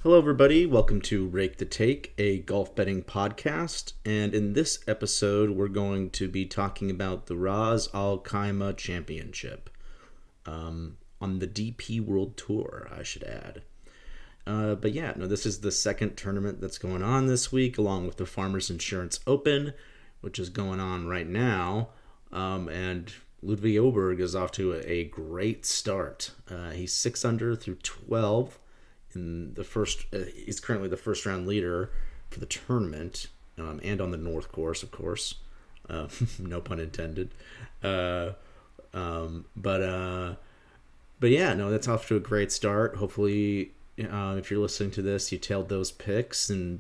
Hello, everybody. Welcome to Rake the Take, a golf betting podcast. And in this episode, we're going to be talking about the Ras Al Khaimah Championship on the DP World Tour, I should add. This is the second tournament that's going on this week, along with the Farmers Insurance Open, which is going on right now. And Ludwig Oberg is off to a great start. He's 6 under through 12. In the first, he's currently the first round leader for the tournament, and on the North Course, of course. No pun intended. But yeah, no, that's off to a great start. Hopefully, if you're listening to this, you tailed those picks, and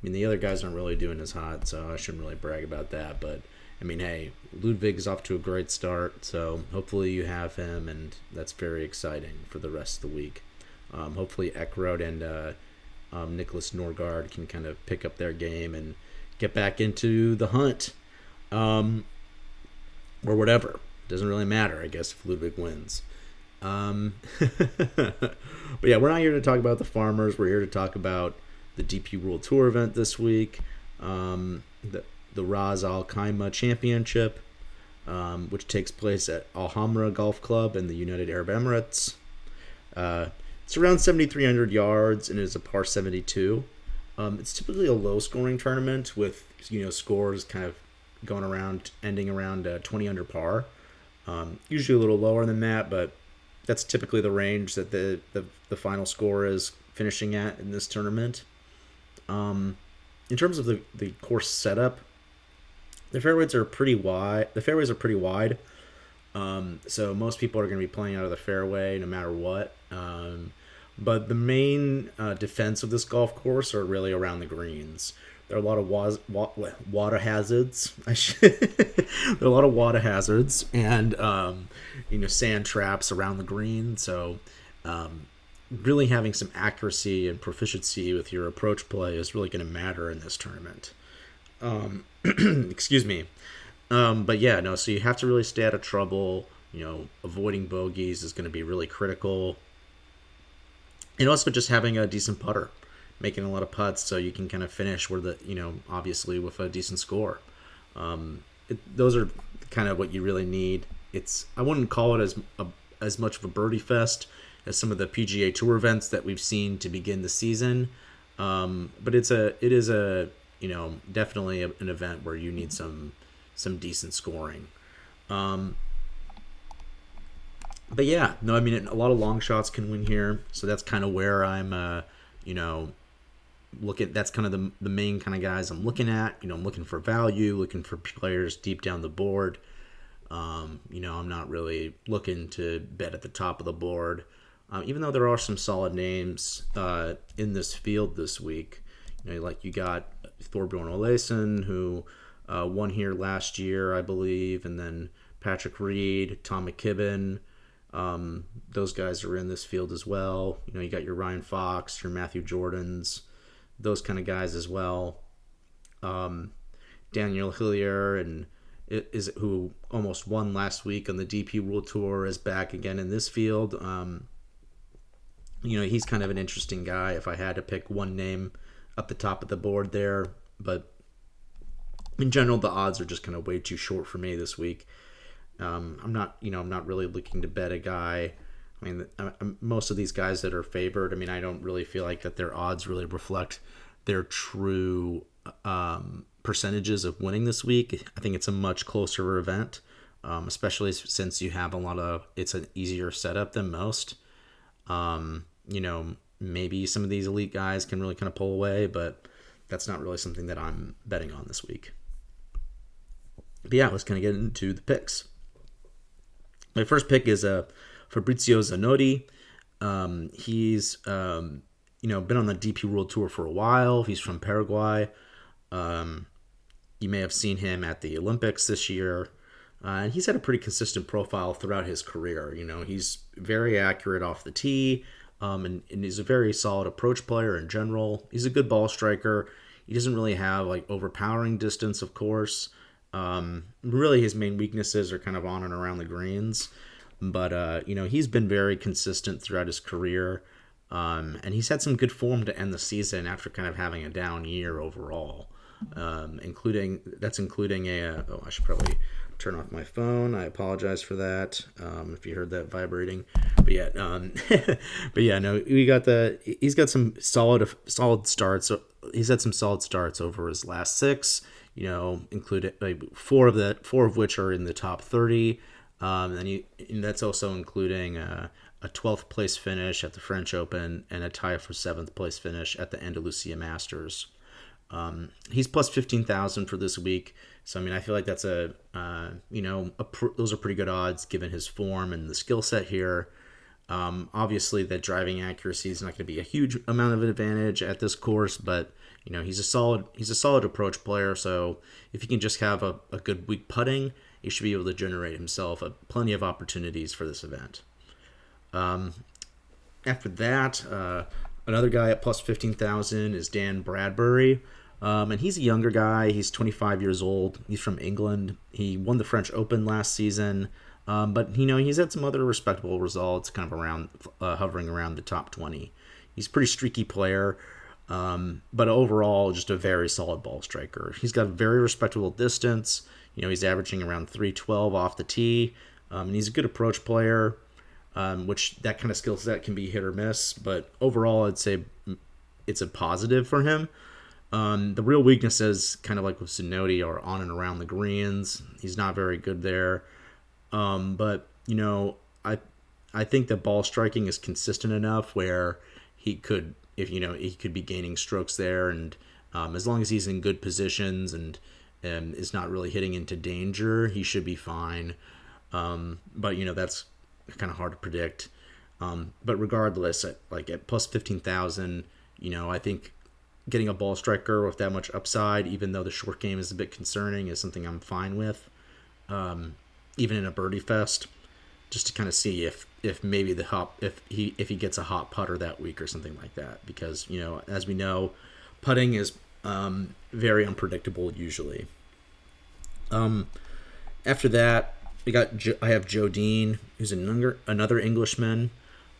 the other guys aren't really doing as hot, so I shouldn't really brag about that. But hey, Ludwig's off to a great start, so hopefully you have him, and that's very exciting for the rest of the week. Hopefully Eckroat and Nicholas Norgard can kind of pick up their game and get back into the hunt, or whatever. Doesn't really matter, I guess, if Ludwig wins. But yeah, we're not here to talk about the Farmers. We're here to talk about the DP World Tour event this week, the Ras Al Khaimah Championship, which takes place at Al Hamra Golf Club in the United Arab Emirates. It's around 7,300 yards and it is a par 72. It's typically a low-scoring tournament with scores kind of ending around 20 under par. Usually a little lower than that, but that's typically the range that the final score is finishing at in this tournament. In terms of the course setup, the fairways are pretty wide. So most people are going to be playing out of the fairway no matter what. But the main defense of this golf course are really around the greens. There are a lot of water hazards. There are a lot of water hazards and sand traps around the green. So really having some accuracy and proficiency with your approach play is really going to matter in this tournament. Excuse me. So you have to really stay out of trouble. Avoiding bogeys is going to be really critical. And also just having a decent putter, making a lot of putts so you can kind of finish obviously with a decent score. Those are kind of what you really need. I wouldn't call it as much of a birdie fest as some of the PGA Tour events that we've seen to begin the season. But it is definitely an event where you need some decent scoring. A lot of long shots can win here, so that's kind of where I'm looking. That's kind of the main kind of guys I'm looking at. I'm looking for value, looking for players deep down the board. I'm not really looking to bet at the top of the board, even though there are some solid names in this field this week. You got Thorbjorn Olesen, who won here last year, I believe, and then Patrick Reed, Tom McKibben. Those guys are in this field as well. You got your Ryan Fox, your Matthew Jordans, those kind of guys as well. Daniel Hillier who almost won last week on the DP World Tour, is back again in this field. He's kind of an interesting guy if I had to pick one name up the top of the board there, but in general, the odds are just kind of way too short for me this week. I'm not really looking to bet a guy. Most of these guys that are favored, I don't really feel like that their odds really reflect their true percentages of winning this week. I think it's a much closer event, especially since you have it's an easier setup than most. Maybe some of these elite guys can really kind of pull away, but that's not really something that I'm betting on this week. But yeah, let's kind of get into the picks. My first pick is Fabrizio Zanotti. He's been on the DP World Tour for a while. He's from Paraguay. You may have seen him at the Olympics this year. And he's had a pretty consistent profile throughout his career. He's very accurate off the tee, and he's a very solid approach player in general. He's a good ball striker. He doesn't really have overpowering distance, of course. Really his main weaknesses are kind of on and around the greens, but he's been very consistent throughout his career. And he's had some good form to end the season after kind of having a down year overall, including a. Oh, I should probably turn off my phone. I apologize for that if you heard that vibrating. But yeah, but yeah, no, he's got some solid starts. He's had some solid starts over his last six. Included like four of which are in the top 30. And that's also including a 12th place finish at the French Open and a tie for 7th place finish at the Andalusia Masters. He's plus 15,000 for this week. So, I mean, I feel like that's those are pretty good odds given his form and the skill set here. Obviously, that driving accuracy is not going to be a huge amount of an advantage at this course, but he's a solid approach player. So if he can just have a good week putting, he should be able to generate himself plenty of opportunities for this event. After that, another guy at plus 15,000 is Dan Bradbury. And he's a younger guy. He's 25 years old. He's from England. He won the French Open last season. But, he's had some other respectable results kind of hovering around the top 20. He's a pretty streaky player. But overall, just a very solid ball striker. He's got a very respectable distance. He's averaging around 312 off the tee. And he's a good approach player, which that kind of skill set can be hit or miss. But overall, I'd say it's a positive for him. The real weaknesses, kind of like with Zanotti, are on and around the greens. He's not very good there. But I think that ball striking is consistent enough where he could be gaining strokes there, and as long as he's in good positions and is not really hitting into danger, he should be fine. But that's kind of hard to predict. But regardless, at plus 15,000, I think getting a ball striker with that much upside, even though the short game is a bit concerning, is something I'm fine with. Even in a birdie fest, just to kind of see if maybe if he gets a hot putter that week or something like that, because as we know, putting is very unpredictable usually. After that, I have Joe Dean, who's another Englishman.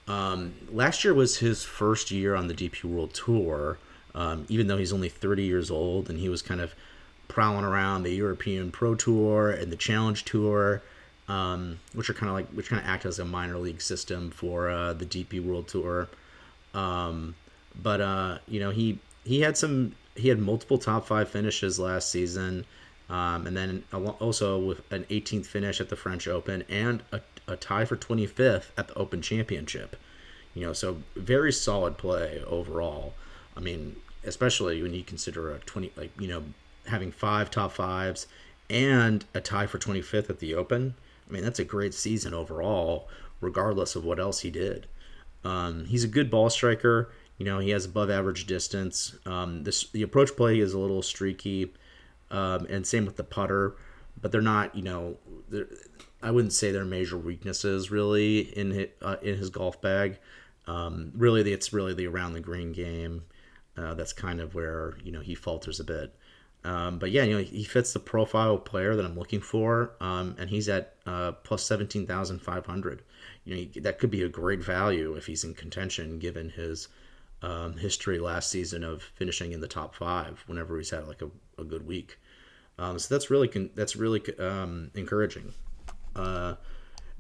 Last year was his first year on the DP World Tour, even though he's only 30 years old, and he was kind of prowling around the European Pro Tour and the Challenge Tour, which kind of act as a minor league system for the DP World Tour. But he had multiple top 5 finishes last season, and then also with an 18th finish at the French Open and a tie for 25th at the Open Championship. So very solid play overall. I mean, especially when you consider having 5 top 5s and a tie for 25th at the Open. I mean, that's a great season overall, regardless of what else he did. He's a good ball striker. He has above average distance. The approach play is a little streaky, and same with the putter, but they're not, I wouldn't say they're major weaknesses really in his golf bag. Really, it's really the around the green game. That's kind of where, he falters a bit. But yeah, he fits the profile player that I'm looking for, and he's at plus 17,500. That could be a great value if he's in contention, given his history last season of finishing in the top 5 whenever he's had a good week. So that's really encouraging.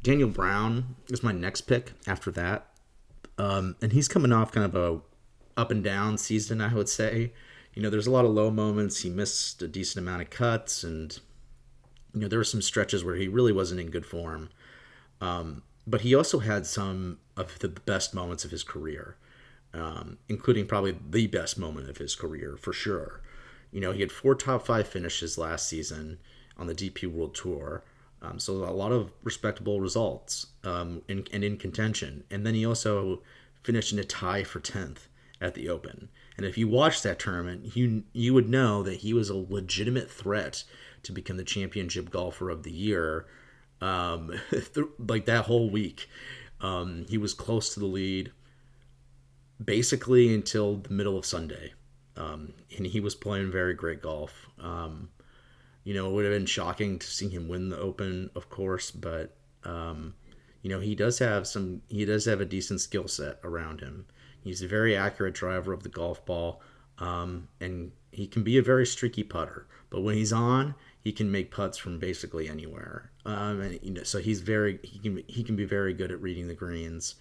Daniel Brown is my next pick after that, and he's coming off kind of a up and down season, I would say. There's a lot of low moments. He missed a decent amount of cuts, and there were some stretches where he really wasn't in good form. But he also had some of the best moments of his career, including probably the best moment of his career for sure. He had 4 top 5 finishes last season on the DP World Tour, so a lot of respectable results, and in contention. And then he also finished in a tie for 10th at the Open. And if you watched that tournament, you would know that he was a legitimate threat to become the championship golfer of the year. That whole week, he was close to the lead basically until the middle of Sunday. And he was playing very great golf. It would have been shocking to see him win the Open, of course, but he does have a decent skill set around him. He's a very accurate driver of the golf ball, and he can be a very streaky putter. But when he's on, he can make putts from basically anywhere. So he can be very good at reading the greens.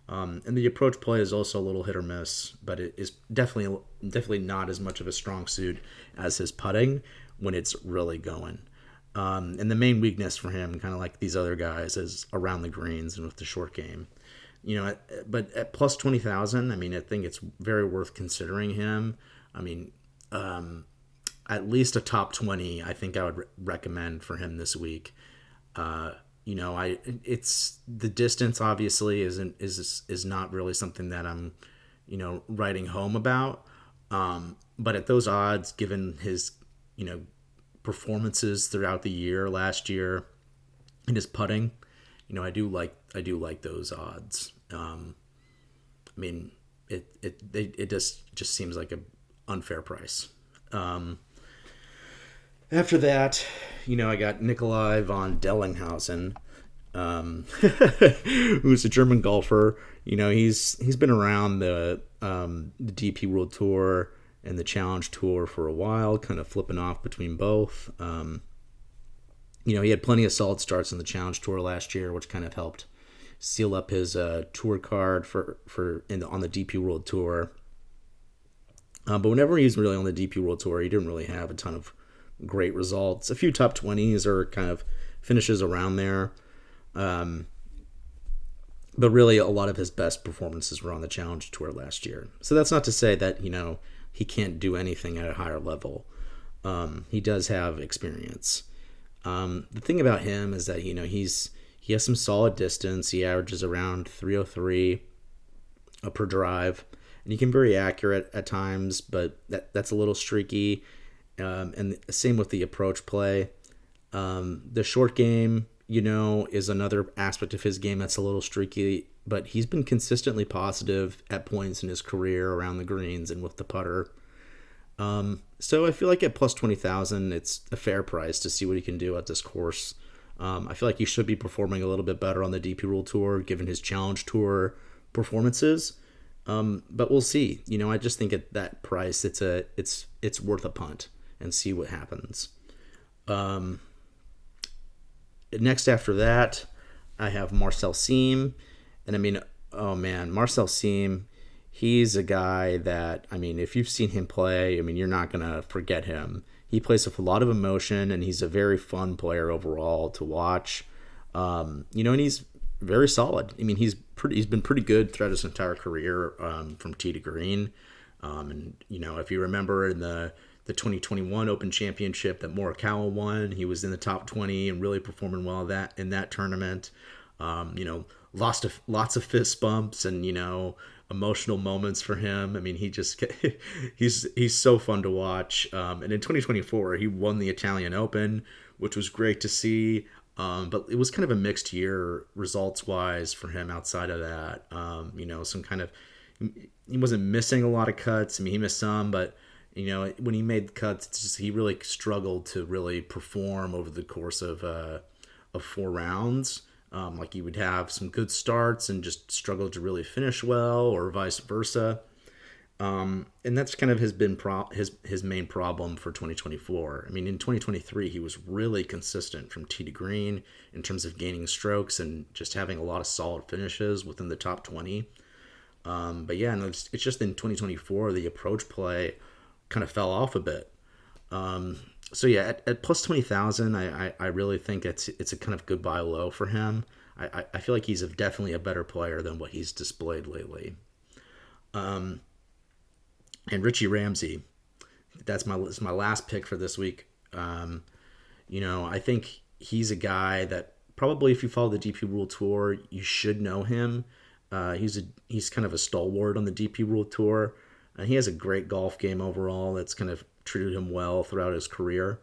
And the approach play is also a little hit or miss, but it is definitely not as much of a strong suit as his putting when it's really going. And the main weakness for him, kind of like these other guys, is around the greens and with the short game. But at plus 20,000, I mean, I think it's very worth considering him. I mean, at least a top 20, I think I would recommend for him this week. It's the distance obviously is not really something that I'm, writing home about. But at those odds, given his, performances throughout the year, last year, and his putting, I do like those odds. I mean, it just seems like an unfair price. After that, I got Nikolai von Dellinghausen, who's a German golfer. He's been around the DP World Tour and the Challenge Tour for a while, kind of flipping off between both. He had plenty of solid starts in the Challenge Tour last year, which kind of helped seal up his tour card on the DP World Tour. But whenever he was really on the DP World Tour, he didn't really have a ton of great results. A few top 20s or kind of finishes around there. But really, a lot of his best performances were on the Challenge Tour last year. So that's not to say that, he can't do anything at a higher level. He does have experience. The thing about him is that, he has some solid distance. He averages around 303 per drive. And he can be very accurate at times, but that's a little streaky. And same with the approach play. The short game, is another aspect of his game that's a little streaky, but he's been consistently positive at points in his career around the greens and with the putter. So I feel like at plus 20,000, it's a fair price to see what he can do at this course. I feel like he should be performing a little bit better on the DP World Tour, given his Challenge Tour performances. But we'll see. I just think at that price, it's worth a punt and see what happens. Next after that, I have Marcel Siem. And I mean, oh man, Marcel Siem, he's a guy that, I mean, if you've seen him play, I mean, you're not going to forget him. He plays with a lot of emotion, and he's a very fun player overall to watch. And he's very solid. I mean, he's been pretty good throughout his entire career, from tee to green. And if you remember in the 2021 Open Championship that Morikawa won, he was in the top 20 and really performing well in that tournament. Lots of fist bumps and emotional moments for him. I mean, he's so fun to watch. And in 2024, he won the Italian Open, which was great to see. But it was kind of a mixed year results wise for him outside of that. Some kind of, he wasn't missing a lot of cuts. I mean, he missed some, but when he made the cuts, it's just, he really struggled to really perform over the course of 4 rounds. Like he would have some good starts and just struggle to really finish well, or vice versa. And that's kind of his main problem for 2024. I mean, in 2023, he was really consistent from tee to green in terms of gaining strokes and just having a lot of solid finishes within the top 20. But yeah, no, it's just in 2024, the approach play kind of fell off a bit. So yeah, at plus 20,000, I really think it's a kind of good buy low for him. I feel like he's definitely a better player than what he's displayed lately. And Richie Ramsey, that's my last pick for this week. I think he's a guy that probably, if you follow the DP World Tour, you should know him. He's kind of a stalwart on the DP World Tour, and he has a great golf game overall that's kind of treated him well throughout his career.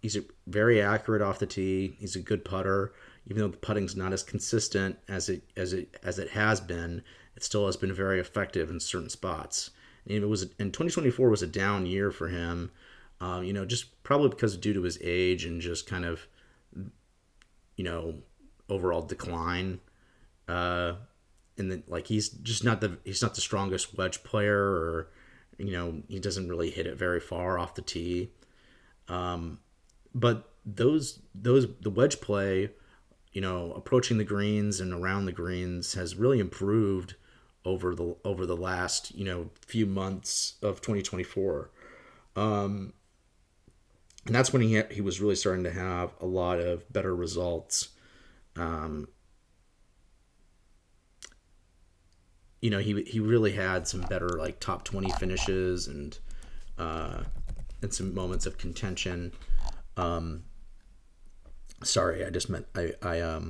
He's very accurate off the tee. He's a good putter, even though the putting's not as consistent as it has been. It still has been very effective in certain spots. And 2024 was a down year for him. Just probably because due to his age and just kind of, overall decline. And then like he's not the strongest wedge player, or he doesn't really hit it very far off the tee. But the wedge play, approaching the greens and around the greens has really improved over the last few months of 2024. And that's when he was really starting to have a lot of better results. He really had some better like top 20 finishes and some moments of contention. Sorry, I just meant I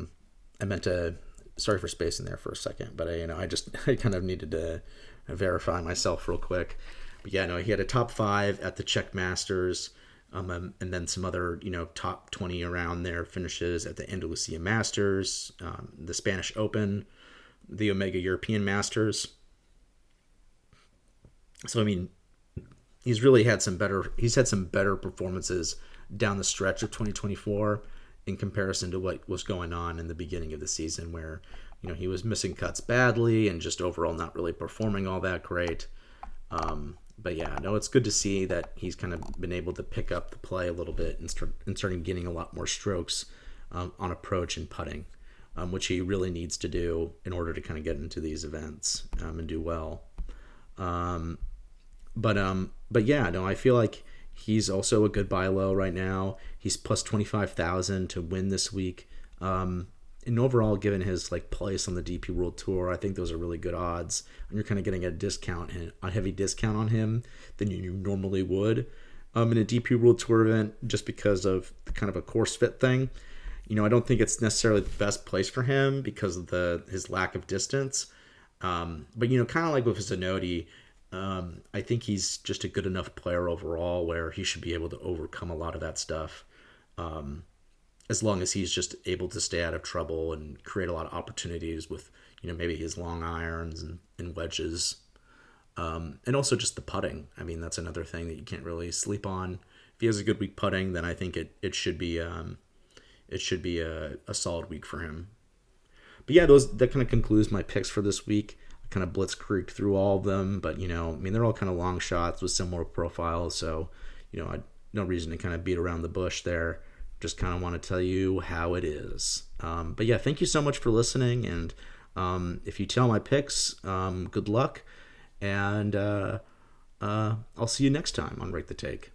meant to. Sorry for spacing there for a second, but I kind of needed to verify myself real quick. But yeah, no, he had a top 5 at the Czech Masters, and then some other top 20 around there finishes at the Andalusia Masters, the Spanish Open, the Omega European Masters. So I mean, he's had some better performances down the stretch of 2024 in comparison to what was going on in the beginning of the season, where he was missing cuts badly and just overall not really performing all that great. But yeah, no, it's good to see that he's kind of been able to pick up the play a little bit and starting getting a lot more strokes on approach and putting, which he really needs to do in order to kind of get into these events and do well. But yeah, no, I feel like he's also a good buy low right now. He's plus 25,000 to win this week. And overall, given his like place on the DP World Tour, I think those are really good odds. And you're kind of getting a heavy discount on him than you normally would in a DP World Tour event, just because of kind of a course fit thing. I don't think it's necessarily the best place for him because of his lack of distance. But kind of like with Zanotti, I think he's just a good enough player overall where he should be able to overcome a lot of that stuff, as long as he's just able to stay out of trouble and create a lot of opportunities with maybe his long irons and wedges, and also just the putting. I mean, that's another thing that you can't really sleep on. If he has a good week putting, then I think it should be a solid week for him. But yeah, that kind of concludes my picks for this week. Kind of blitzkrieg through all of them, but they're all kind of long shots with similar profiles, so no reason to kind of beat around the bush there. Just kind of want to tell you how it is. But yeah, thank you so much for listening, and if you tell my picks, good luck, and I'll see you next time on Rake the Take.